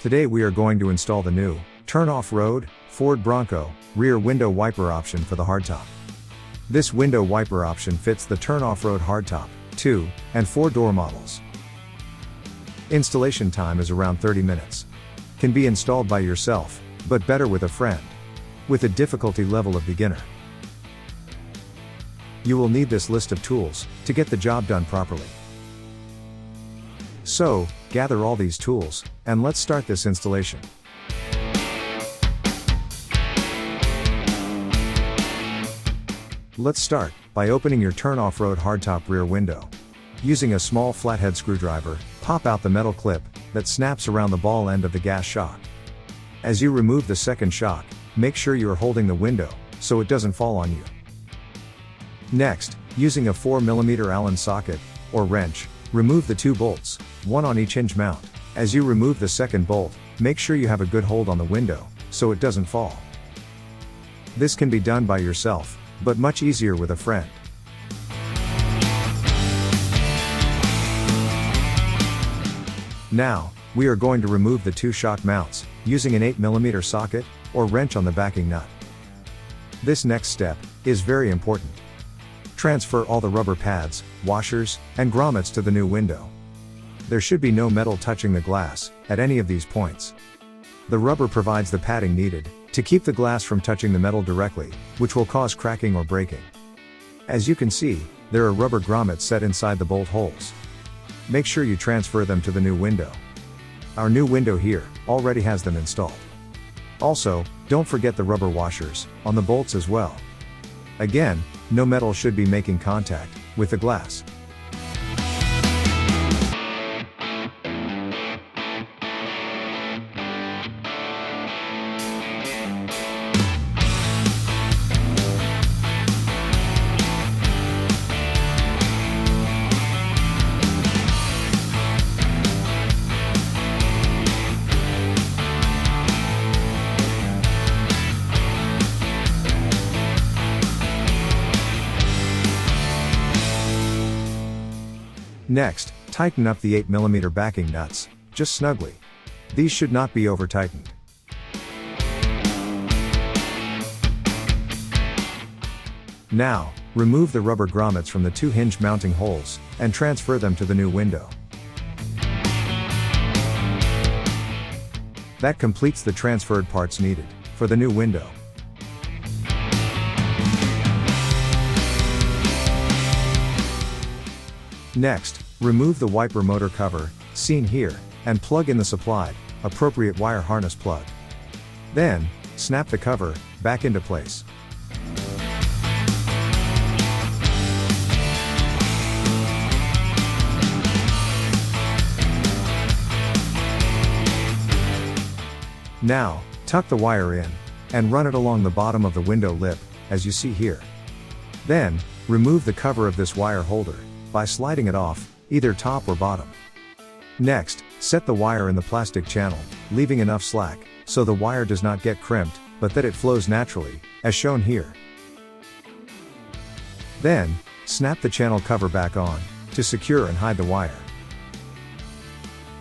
Today we are going to install the new Turn Offroad Ford Bronco rear window wiper option for the hardtop. This window wiper option fits the Turn Offroad hardtop 2 and 4 door models. Installation time is around 30 minutes. Can be installed by yourself, but better with a friend, with a difficulty level of beginner. You will need this list of tools to get the job done properly. So, gather all these tools, and let's start this installation. Let's start by opening your Turn Offroad hardtop rear window. Using a small flathead screwdriver, pop out the metal clip that snaps around the ball end of the gas shock. As you remove the second shock, make sure you are holding the window so it doesn't fall on you. Next, using a 4mm Allen socket or wrench, remove the 2 bolts, one on each hinge mount. As you remove the second bolt, make sure you have a good hold on the window so it doesn't fall. This can be done by yourself, but much easier with a friend. Now, we are going to remove the 2 shock mounts, using an 8mm socket or wrench on the backing nut. This next step is very important. Transfer all the rubber pads, washers, and grommets to the new window. There should be no metal touching the glass at any of these points. The rubber provides the padding needed to keep the glass from touching the metal directly, which will cause cracking or breaking. As you can see, there are rubber grommets set inside the bolt holes. Make sure you transfer them to the new window. Our new window here already has them installed. Also, don't forget the rubber washers on the bolts as well. Again, no metal should be making contact with the glass. Next, tighten up the 8mm backing nuts, just snugly. These should not be over tightened. Now, remove the rubber grommets from the 2 hinge mounting holes, and transfer them to the new window. That completes the transferred parts needed for the new window. Next, remove the wiper motor cover, seen here, and plug in the supplied, appropriate wire harness plug. Then, snap the cover back into place. Now, tuck the wire in, and run it along the bottom of the window lip, as you see here. Then, remove the cover of this wire holder by sliding it off, either top or bottom. Next, set the wire in the plastic channel, leaving enough slack, so the wire does not get crimped, but that it flows naturally, as shown here. Then, snap the channel cover back on, to secure and hide the wire.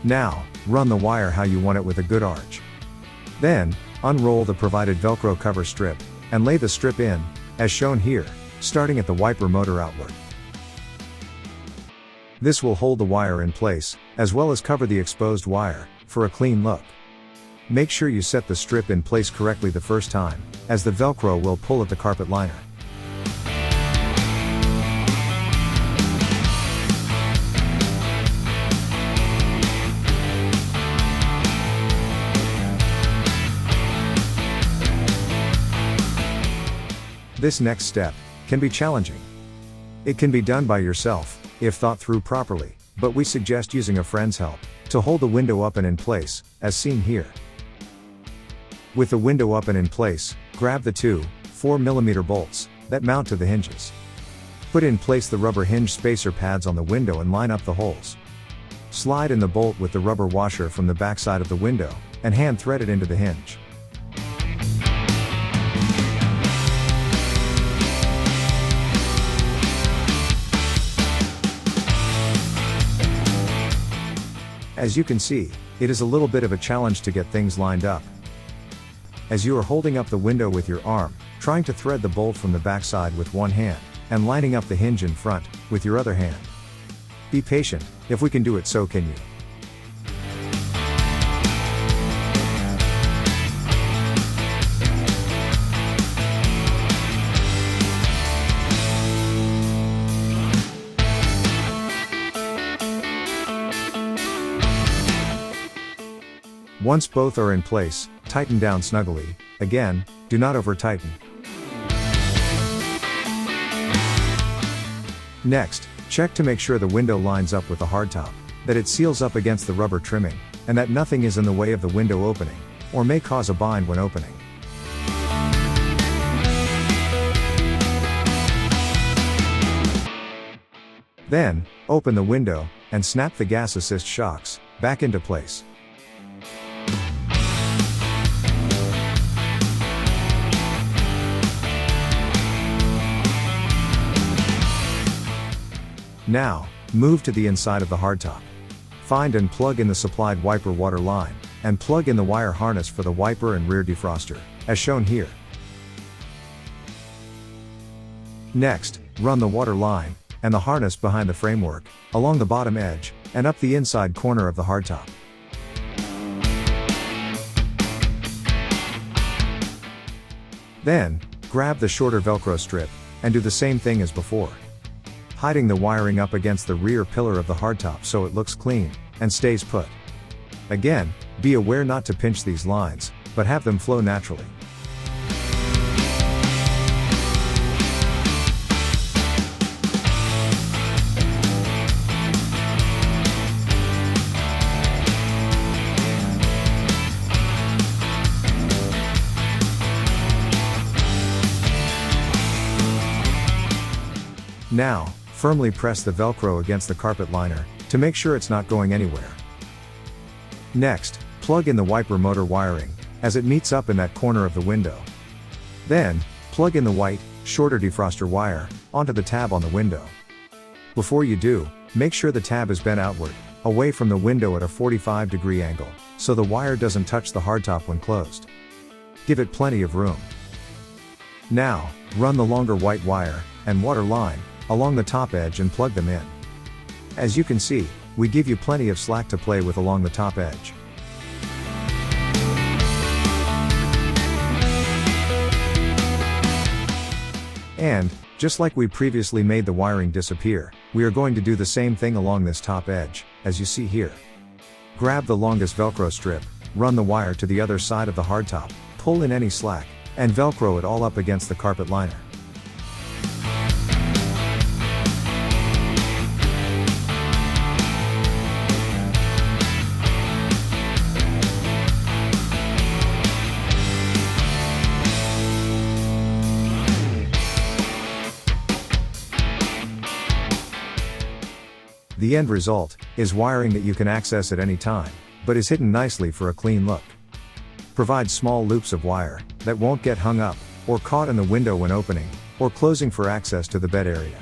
Now, run the wire how you want it with a good arch. Then, unroll the provided Velcro cover strip, and lay the strip in, as shown here, starting at the wiper motor outward. This will hold the wire in place, as well as cover the exposed wire, for a clean look. Make sure you set the strip in place correctly the first time, as the Velcro will pull at the carpet liner. This next step can be challenging. It can be done by yourself, if thought through properly, but we suggest using a friend's help to hold the window up and in place, as seen here. With the window up and in place, grab the 2 4mm bolts that mount to the hinges. Put in place the rubber hinge spacer pads on the window and line up the holes. Slide in the bolt with the rubber washer from the back side of the window, and hand thread it into the hinge. As you can see, it is a little bit of a challenge to get things lined up. As you are holding up the window with your arm, trying to thread the bolt from the backside with one hand, and lining up the hinge in front, with your other hand. Be patient, if we can do it, so can you. Once both are in place, tighten down snugly. Again, do not over-tighten. Next, check to make sure the window lines up with the hardtop, that it seals up against the rubber trimming, and that nothing is in the way of the window opening, or may cause a bind when opening. Then, open the window, and snap the gas assist shocks back into place. Now, move to the inside of the hardtop. Find and plug in the supplied wiper water line, and plug in the wire harness for the wiper and rear defroster, as shown here. Next, run the water line, and the harness behind the framework, along the bottom edge, and up the inside corner of the hardtop. Then, grab the shorter Velcro strip, and do the same thing as before. Hiding the wiring up against the rear pillar of the hardtop so it looks clean, and stays put. Again, be aware not to pinch these lines, but have them flow naturally. Now, firmly press the Velcro against the carpet liner, to make sure it's not going anywhere. Next, plug in the wiper motor wiring, as it meets up in that corner of the window. Then, plug in the white, shorter defroster wire, onto the tab on the window. Before you do, make sure the tab is bent outward, away from the window at a 45-degree angle, so the wire doesn't touch the hardtop when closed. Give it plenty of room. Now, run the longer white wire, and water line, along the top edge and plug them in. As you can see, we give you plenty of slack to play with along the top edge. And, just like we previously made the wiring disappear, we are going to do the same thing along this top edge, as you see here. Grab the longest Velcro strip, run the wire to the other side of the hardtop, pull in any slack, and Velcro it all up against the carpet liner. The end result is wiring that you can access at any time, but is hidden nicely for a clean look. Provide small loops of wire that won't get hung up or caught in the window when opening or closing for access to the bed area.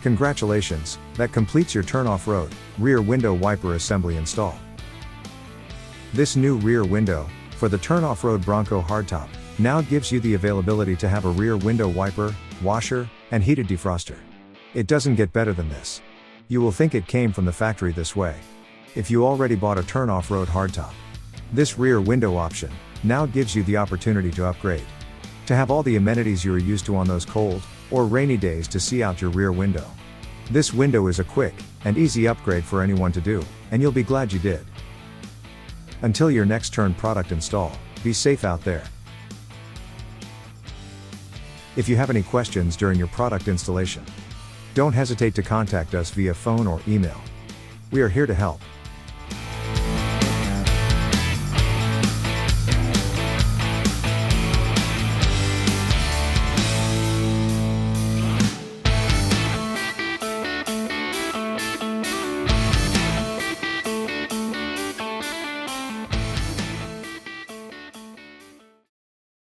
Congratulations, that completes your Turn Offroad rear window wiper assembly install. This new rear window, for the Turn Offroad Bronco hardtop, now gives you the availability to have a rear window wiper, washer, and heated defroster. It doesn't get better than this. You will think it came from the factory this way. If you already bought a Turn Offroad hardtop. This rear window option now gives you the opportunity to upgrade. To have all the amenities you are used to on those cold or rainy days to see out your rear window. This window is a quick and easy upgrade for anyone to do, and you'll be glad you did. Until your next Turn product install, be safe out there. If you have any questions during your product installation, don't hesitate to contact us via phone or email. We are here to help.